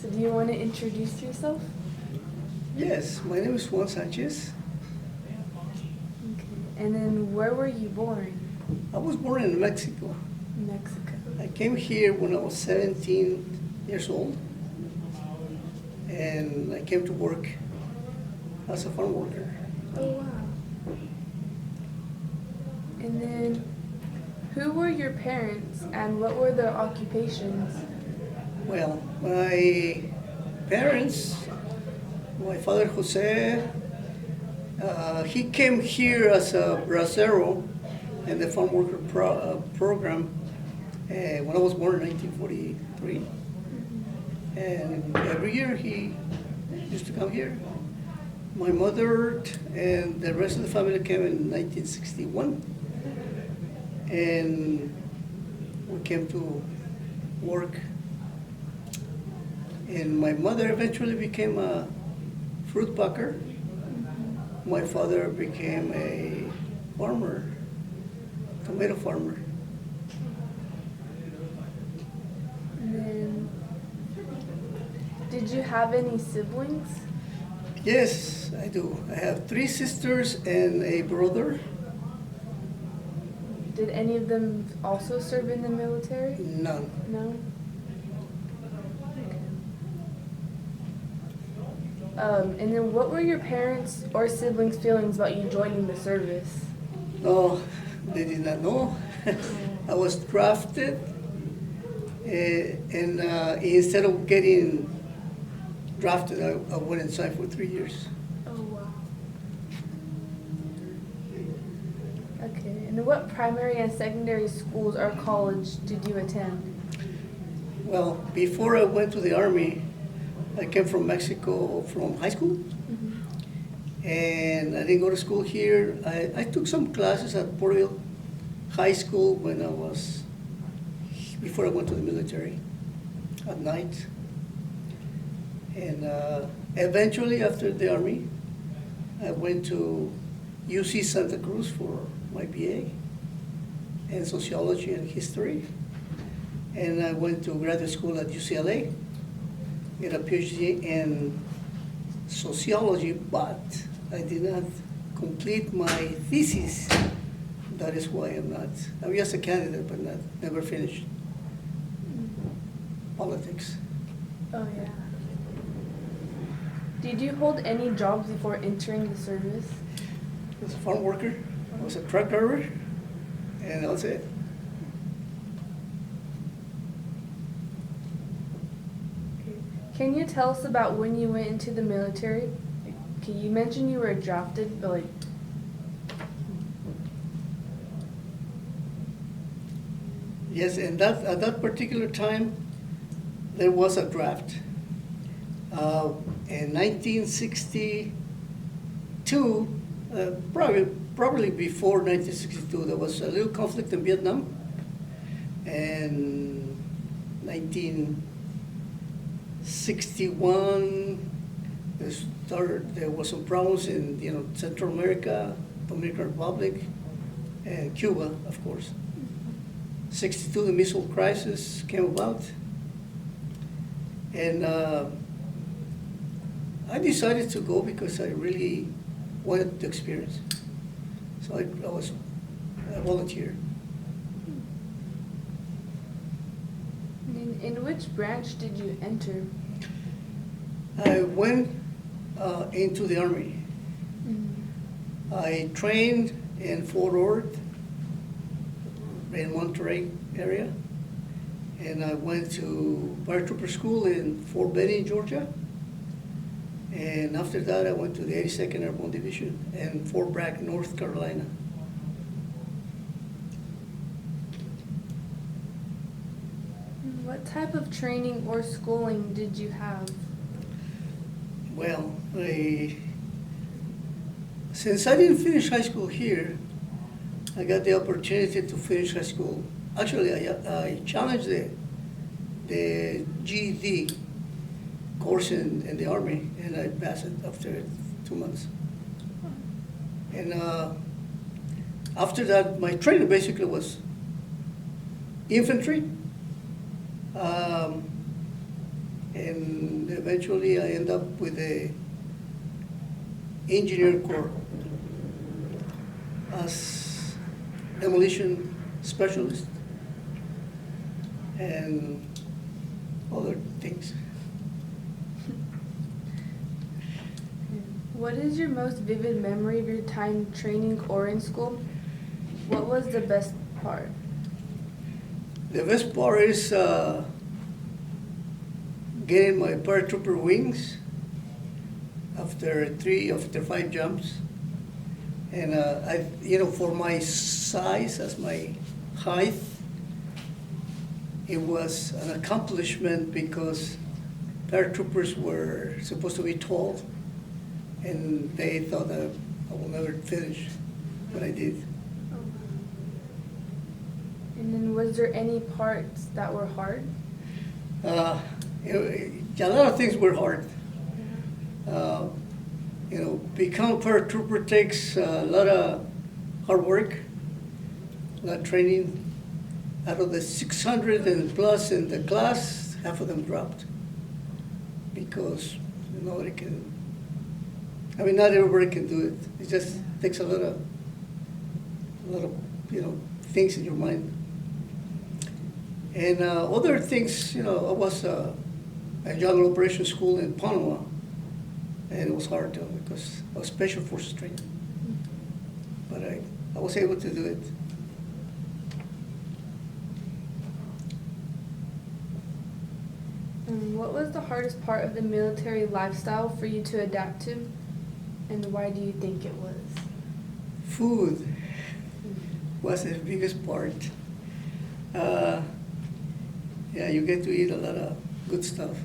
So do you want to introduce yourself? Yes, my name is Juan Sanchez. Okay. And then where were you born? I was born in Mexico. Mexico. I came here when I was 17 years old, and I came to work as a farm worker. Oh, wow. And then who were your parents and what were their occupations? Well, my parents, my father Jose, he came here as a bracero in the farm worker program when I was born in 1943. And every year he used to come here. My mother and the rest of the family came in 1961. And we came to work. And my mother eventually became a fruit packer. My father became a farmer, tomato farmer. And then did you have any siblings? Yes, I do. I have 3 sisters and a brother. Did any of them also serve in the military? None. No? And then what were your parents or siblings' feelings about you joining the service? No, they did not know. I was drafted, and instead of getting drafted, I went inside for 3 years. Oh, wow. Okay, and what primary and secondary schools or college did you attend? Well, before I went to the Army, I came from Mexico from high school, and I didn't go to school here. I took some classes at Porterville High School when I was, before I went to the military at night. And eventually, after the Army, I went to UC Santa Cruz for my BA in sociology and history. And I went to graduate school at UCLA, get a PhD in sociology, but I did not complete my thesis. That is why I'm just a candidate, but never finished politics. Oh, yeah. Did you hold any jobs before entering the service? I was a farm worker, I was a truck driver, and that was it. Can you tell us about when you went into the military? Okay, you mentioned you were drafted, but Yes, and at that particular time, there was a draft. In 1962, probably before 1962, there was a little conflict in Vietnam. And 1961, there was some problems in Central America, Dominican Republic, and Cuba, of course. 62, the missile crisis came about, and I decided to go because I really wanted the experience. So I was a volunteer. in which branch did you enter? I went into the Army. I trained in Fort Worth, in Monterey area, and I went to paratrooper school in Fort Benning, Georgia. And after that, I went to the 82nd Airborne Division in Fort Bragg, North Carolina. What type of training or schooling did you have? Well, since I didn't finish high school here, I got the opportunity to finish high school. Actually, I challenged the GED course in the Army, and I passed it after 2 months. And after that, my training basically was infantry, And eventually I end up with a engineer corps as demolition specialist and other things. What is your most vivid memory of your time training or in school? What was the best part? The best part is getting my paratrooper wings after 5 jumps. And for my size, as my height, it was an accomplishment because paratroopers were supposed to be tall, and they thought that I will never finish, but I did. And then was there any parts that were hard? A lot of things were hard. Become a paratrooper takes a lot of hard work, a lot of training. Out of the 600 and plus in the class, half of them dropped because nobody can. Not everybody can do it. It just takes a lot of things in your mind. And other things, I was at Jungle Operations School in Panama, and it was hard too because I was Special Forces trained. But I was able to do it. What was the hardest part of the military lifestyle for you to adapt to, and why do you think it was? Food was the biggest part. You get to eat a lot of good stuff,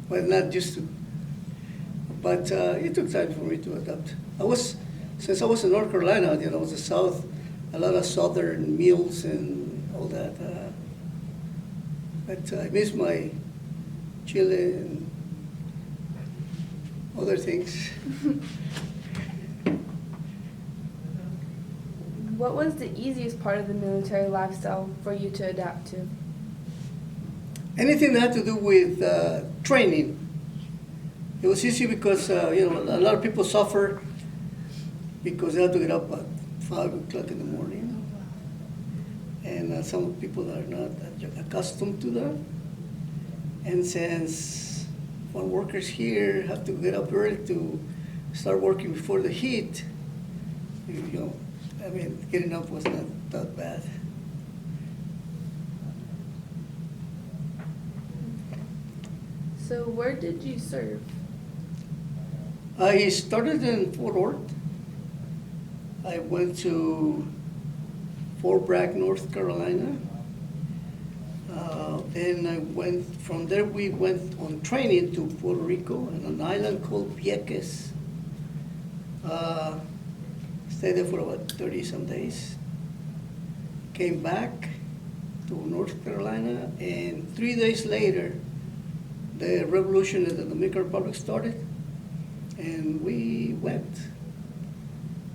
but not used to. But it took time for me to adapt. Since I was in North Carolina, it was the South, a lot of Southern meals and all that. But I miss my chili and other things. What was the easiest part of the military lifestyle for you to adapt to? Anything that had to do with training. It was easy because a lot of people suffer because they have to get up at 5 o'clock in the morning, and some people are not accustomed to that. And since farm workers here have to get up early to start working before the heat, getting up was not that bad. So where did you serve? I started in Fort Worth. I went to Fort Bragg, North Carolina. Then from there we went on training to Puerto Rico on an island called Vieques. Stayed there for about 30 some days. Came back to North Carolina, and 3 days later, the revolution in the Dominican Republic started, and we went.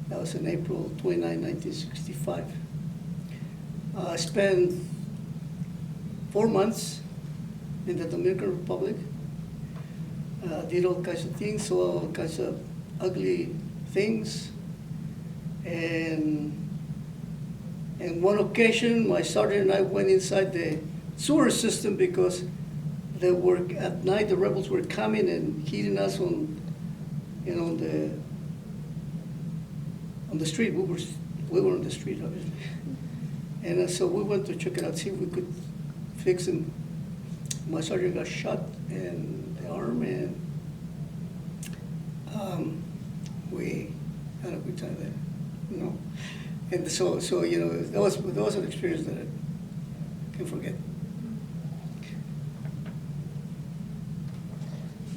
That was in April 29, 1965. I spent 4 months in the Dominican Republic. Did all kinds of things, saw all kinds of ugly things. And one occasion, my sergeant and I went inside the sewer system because at night the rebels were coming and hitting us on the street. We were on the street, obviously. And so we went to check it out, see if we could fix him. My sergeant got shot in the arm, and we had a good time there. And so that was an experience that I can't forget.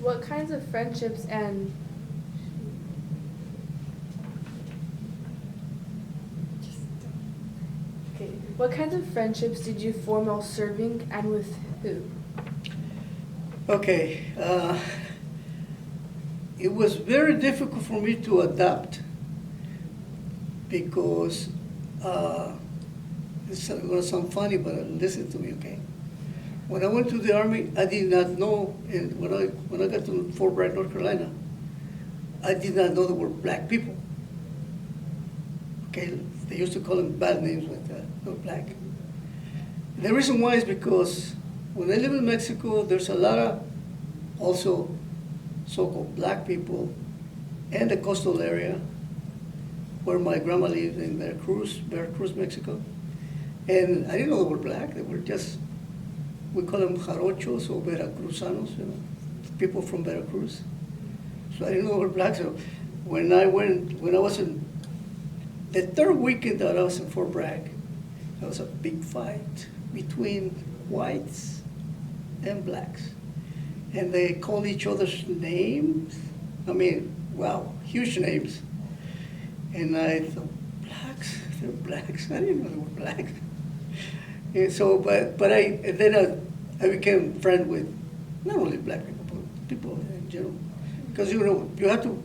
What kinds of friendships and what kinds of friendships did you form while serving, and with who? Okay, it was very difficult for me to adapt because it's going to sound funny, but listen to me, okay? When I went to the Army, I did not know, and when I got to Fort Bragg, North Carolina, I did not know there were black people. Okay, they used to call them bad names like that, they were black. The reason why is because when I live in Mexico, there's a lot of also so-called black people in the coastal area where my grandma lived in Veracruz, Mexico. And I didn't know they were black, they were just, we call them jarochos or veracruzanos, people from Veracruz. So I didn't know they were black. So when I was in, the third weekend that I was in Fort Bragg, there was a big fight between whites and blacks. And they called each other's names. I mean, wow, huge names. And I thought, blacks? They're blacks? I didn't know they were blacks. And so, then I became friend with not only black people, but people in general. Because, you have to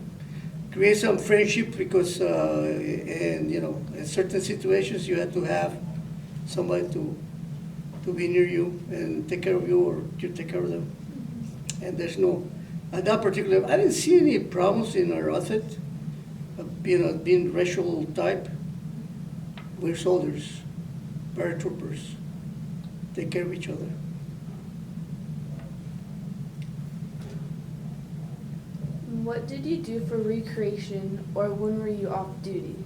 create some friendship because, in certain situations you have to have somebody to be near you and take care of you or you take care of them. And there's no, at that particular, I didn't see any problems in our outfit, being racial type. We're soldiers, paratroopers, take care of each other. What did you do for recreation, or when were you off duty?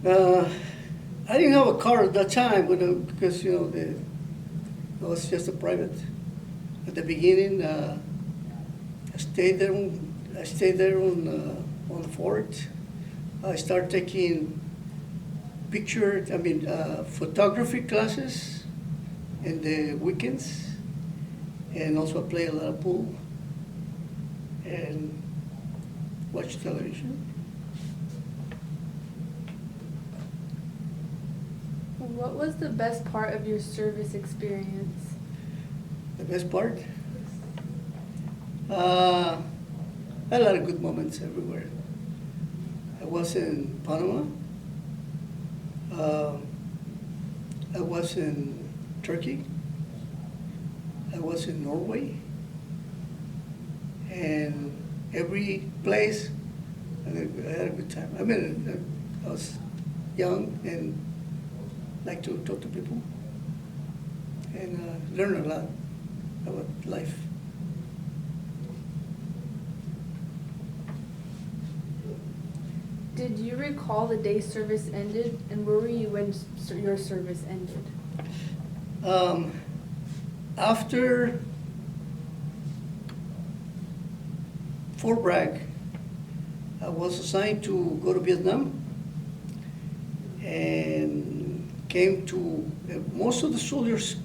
I didn't have a car at that time, because I was just a private. At the beginning, I stayed there on the fort. I started taking photography classes in the weekends, and also I play a lot of pool and watch television. What was the best part of your service experience? The best part? I had a lot of good moments everywhere. I was in Panama. I was in Turkey. I was in Norway. And every place, I had a good time. I was young and like to talk to people and learn a lot about life. Did you recall the day service ended, and where were you when your service ended? After Fort Bragg, I was assigned to go to Vietnam and came to, most of the soldiers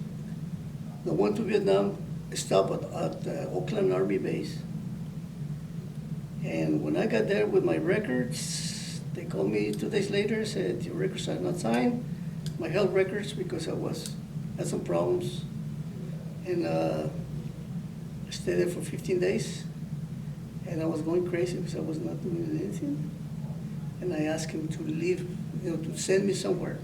that went to Vietnam stopped at Oakland Army Base. And when I got there with my records, they called me 2 days later, said, your records are not signed, my health records, because I had some problems. And I stayed there for 15 days. And I was going crazy because I was not doing anything. And I asked him to leave, to send me somewhere.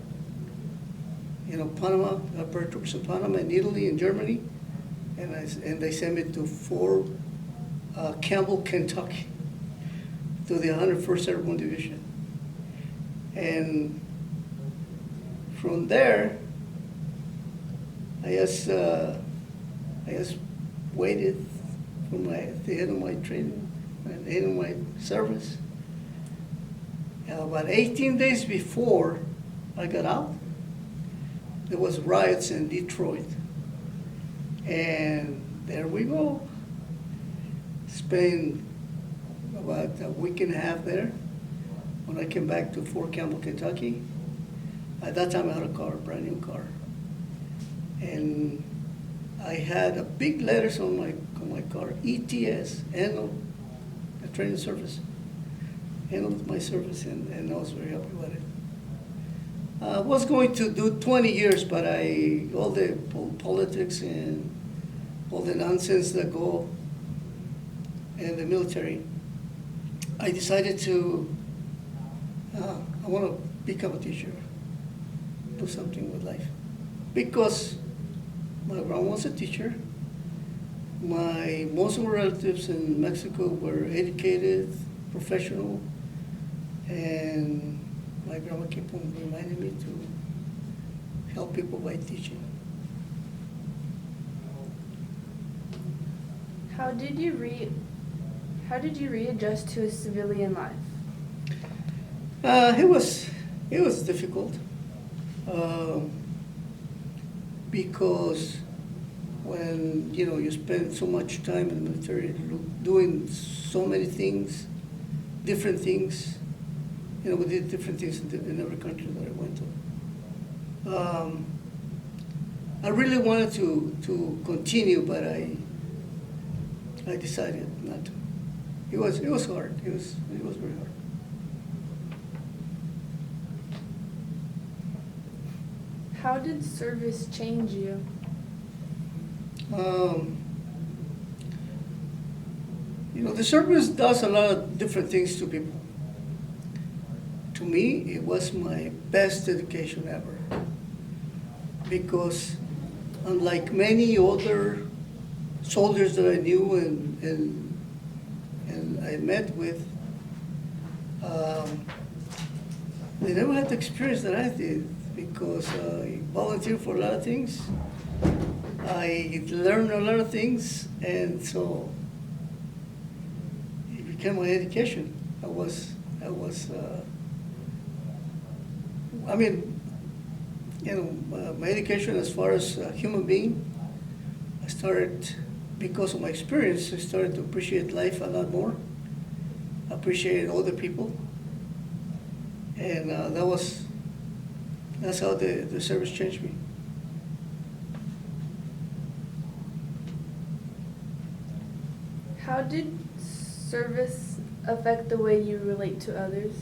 Panama, paratroopers in Panama, and Italy, and Germany. And they sent me to Fort Campbell, Kentucky, to the 101st Airborne Division. And from there, I just waited for the end of my training, the end of my service. About 18 days before I got out, there was riots in Detroit. And there we go. Spent about a week and a half there. When I came back to Fort Campbell, Kentucky, at that time I had a car, a brand new car. And I had a big letters on my car, ETS, end of the training service, end of my service, and I was very happy with it. I was going to do 20 years, but all the politics and all the nonsense that go in the military, I decided I want to become a teacher, do something with life. Because My grandma was a teacher. Most of my relatives in Mexico were educated, professional, and my grandma kept on reminding me to help people by teaching. How did you readjust to a civilian life? It was difficult because when you spend so much time in the military doing so many things, different things. We did different things in every country that I went to. I really wanted to continue, but I decided not to. It was hard. It was very hard. How did service change you? The service does a lot of different things to people. To me, it was my best education ever. Because unlike many other soldiers that I knew and I met with, they never had the experience that I did because I volunteered for a lot of things. I learned a lot of things, and so it became my education. My education as far as a human being, I started, because of my experience, I started to appreciate life a lot more, appreciate other people, and that's how the service changed me. How did service affect the way you relate to others?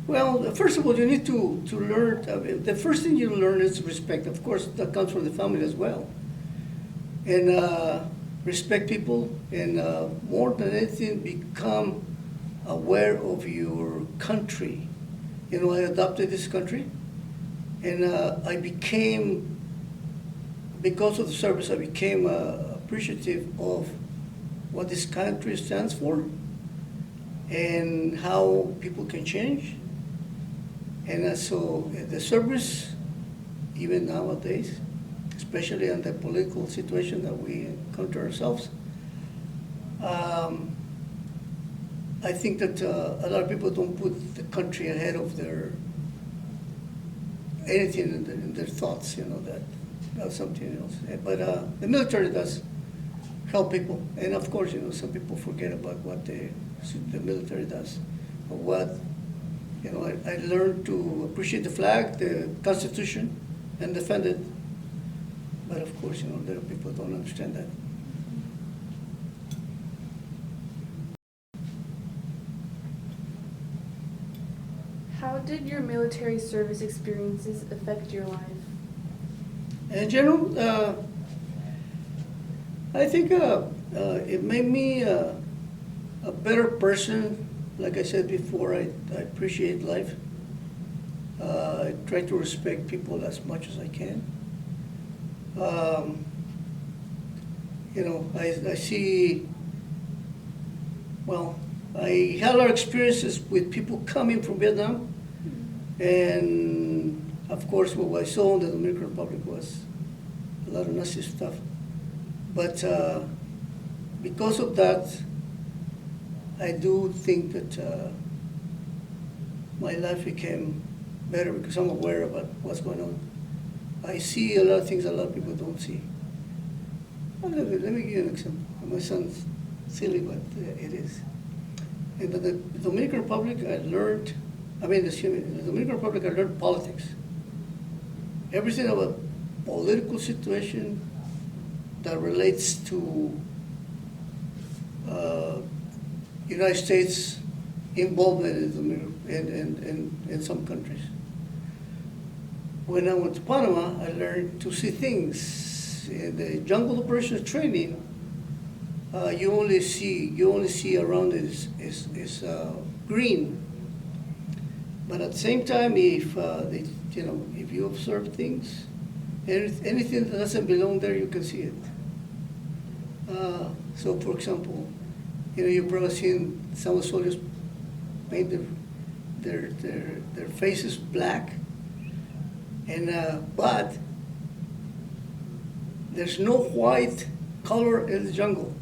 Well, first of all, you need to learn. The first thing you learn is respect. Of course, that comes from the family as well. And respect people, and more than anything, become aware of your country. I adopted this country, and I became, because of the service, I became appreciative of what this country stands for and how people can change. And so the service, even nowadays, especially in the political situation that we encounter ourselves, I think that a lot of people don't put the country ahead of anything in their thoughts, that's something else. But the military does help people. And of course, some people forget about what the military does. But I learned to appreciate the flag, the Constitution, and defend it. But of course, there are people who don't understand that. How did your military service experiences affect your life? In general, I think it made me a better person. Like I said before, I appreciate life. I try to respect people as much as I can. I see, well, I had a lot of experiences with people coming from Vietnam. And of course, what I saw in the Dominican Republic was a lot of Nazi stuff. But because of that, I do think that my life became better because I'm aware about what's going on. I see a lot of things a lot of people don't see. Well, let me give you an example. My son's silly, but it is. In the Dominican Republic, in the Dominican Republic, I learned politics. Everything about political situation that relates to United States involvement in some countries. When I went to Panama, I learned to see things. In the jungle operations training, you only see around it is green. But at the same time, if if you observe things, anything that doesn't belong there, you can see it. So, for example, you've probably seen some soldiers paint their faces black, and but there's no white color in the jungle.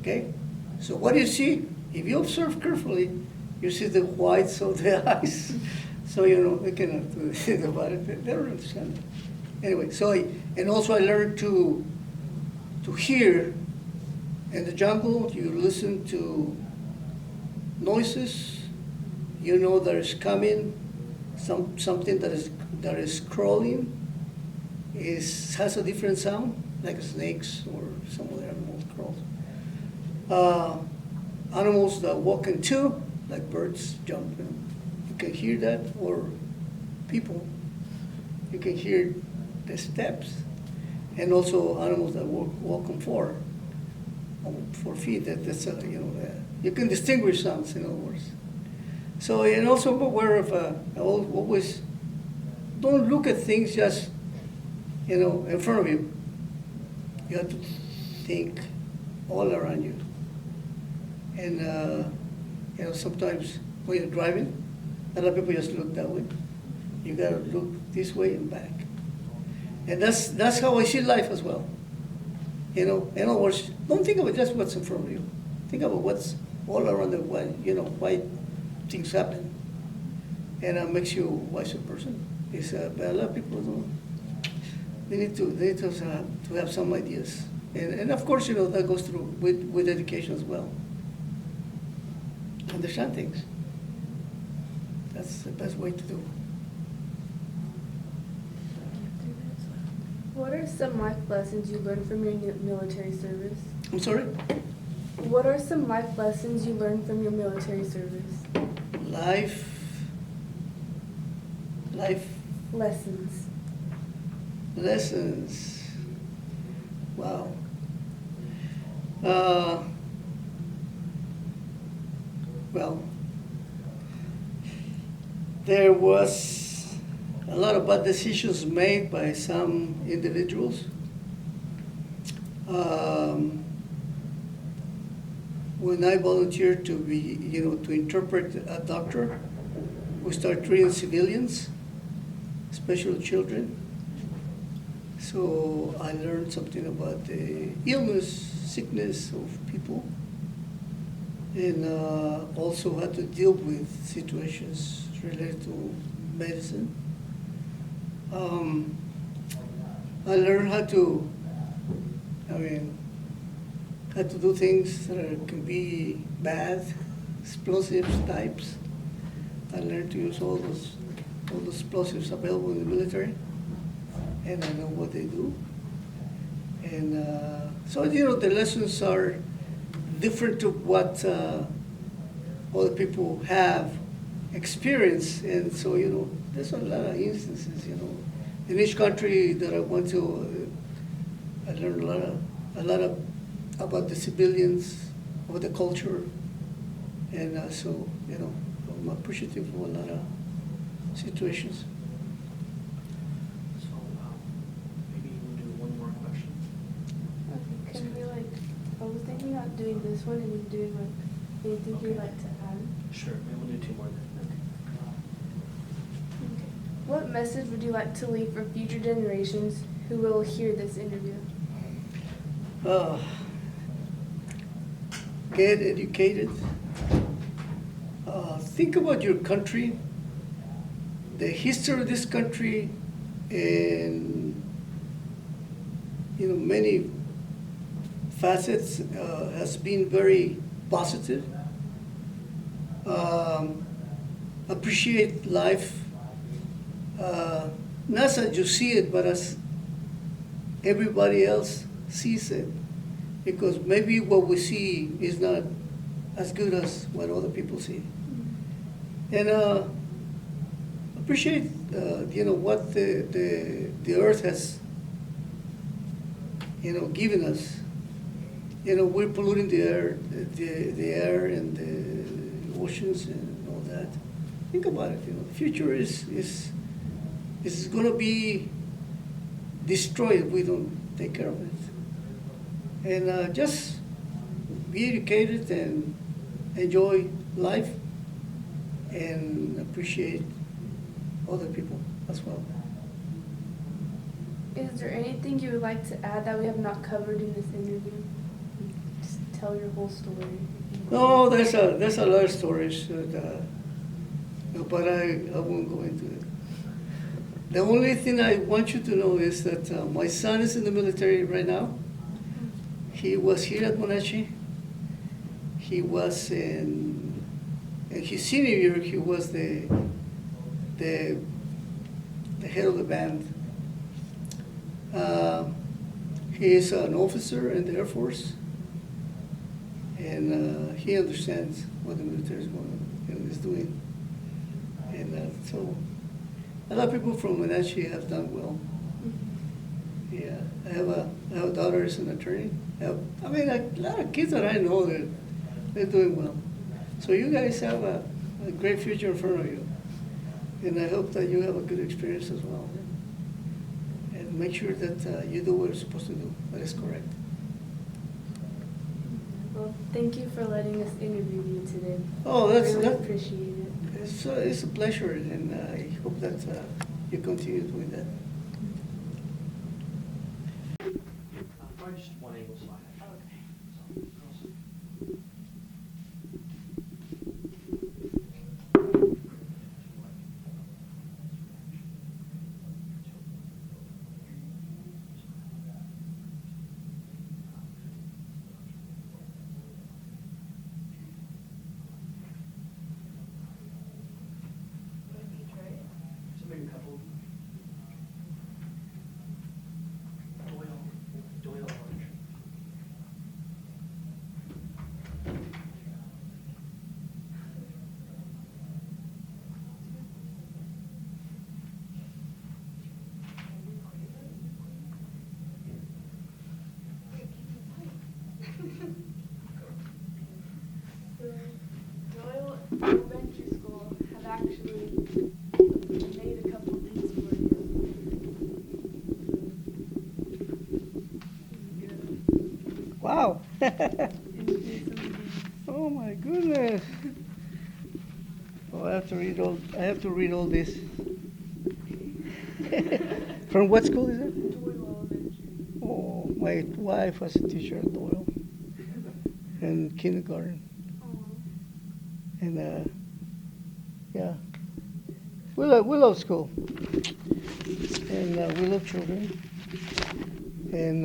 Okay, so what do you see? If you observe carefully, you see the whites of the eyes. So they cannot do anything about it. They don't understand it. Anyway, and also I learned to hear. In the jungle, you listen to noises. You know there is coming something that is crawling. Has a different sound, like snakes or some other animals crawl. Animals that walk in two, like birds jump. You can hear that, or people. You can hear the steps, and also animals that walk on four feet. That's you can distinguish sounds, in other words. So, and also I'm aware of always don't look at things just in front of you. You have to think all around you. And sometimes when you're driving, a lot of people just look that way. You gotta look this way and back. And that's how I see life as well. In other words, don't think about just what's in front of you. Think about what's all around the way, why things happen. And it makes you a wiser person. But a lot of people don't. They need to have some ideas. And of course, that goes through with education as well. Understand things. That's the best way to do. What are some life lessons you learned from your military service? I'm sorry? What are some life lessons you learned from your military service? Life lessons. Wow. Well, there was a lot of bad decisions made by some individuals. When I volunteered to be, to interpret a doctor, we started treating civilians, especially children. So I learned something about the sickness of people, and also had to deal with situations related to medicine. I learned how to do things that can be bad, explosive types. I learned to use all those explosives available in the military, and I know what they do. And so the lessons are different to what other people have experienced, and so there's a lot of instances. In each country that I went to, I learned a lot about the civilians, about the culture, and so I'm appreciative of a lot of situations. So maybe we'll do one more question. Okay, can we I was thinking about doing this one and then doing anything Okay. you'd like to add? Sure, maybe we'll do two more then. Okay. What message would you like to leave for future generations who will hear this interview? Get educated. Think about your country, the history of this country, and many facets has been very positive. Appreciate life, not as you see it, but as everybody else sees it. Because maybe what we see is not as good as what other people see. And appreciate, what the earth has, given us. We're polluting the air and the oceans and all that. think about it. The future is going to be destroyed if we don't take care of it. And just be educated and enjoy life and appreciate other people as well. Is there anything you would like to add that we have not covered in this interview? Just tell your whole story. No, there's a lot of stories, but I won't go into it. The only thing I want you to know is that my son is in the military right now. He was here at Monache. He was in his senior year. He was the head of the band. He is an officer in the Air Force, and he understands what the military is doing. And so a lot of people from Monache have done well. Yeah, I have a daughter who's an attorney. A lot of kids that I know, they're doing well. So you guys have a great future in front of you. And I hope that you have a good experience as well. And make sure that you do what you're supposed to do. That is correct. Well, thank you for letting us interview you today. Oh, I really appreciate it. it's a pleasure, and I hope that you continue doing that. Probably just one angle slide. So maybe a couple. Doyle Orange. Royal Elementary School have actually made a couple things for you. Wow. Introduce some of these. Oh my goodness. Oh, I have to read all this. From what school is it? Doyle Elementary. Oh, my wife was a teacher at Doyle in kindergarten. And yeah, we love school, and we love children, and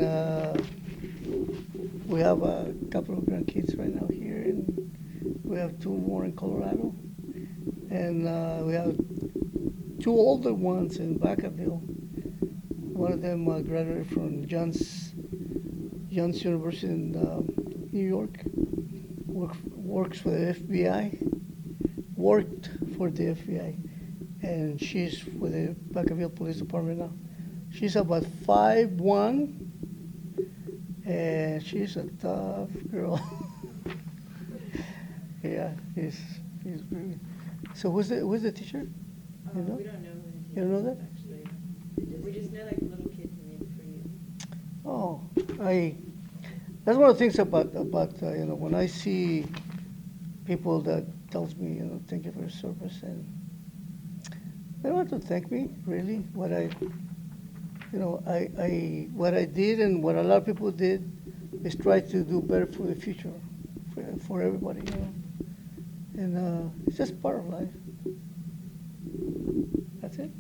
we have a couple of grandkids right now here, and we have two more in Colorado, and we have two older ones in Vacaville. One of them graduated from John's University in New York. Works for the FBI. Worked for the FBI, and she's with the Vacaville Police Department now. She's about 5'1", and she's a tough girl. Yeah, he's really. So who's the teacher? You know? We don't know who the You don't know teacher that? is, actually. We just know like little kids made for you. Oh, that's one of the things about when I see people that tells me, thank you for your service, and they don't have to thank me, really. What I did and what a lot of people did is try to do better for the future, for everybody, And it's just part of life. That's it.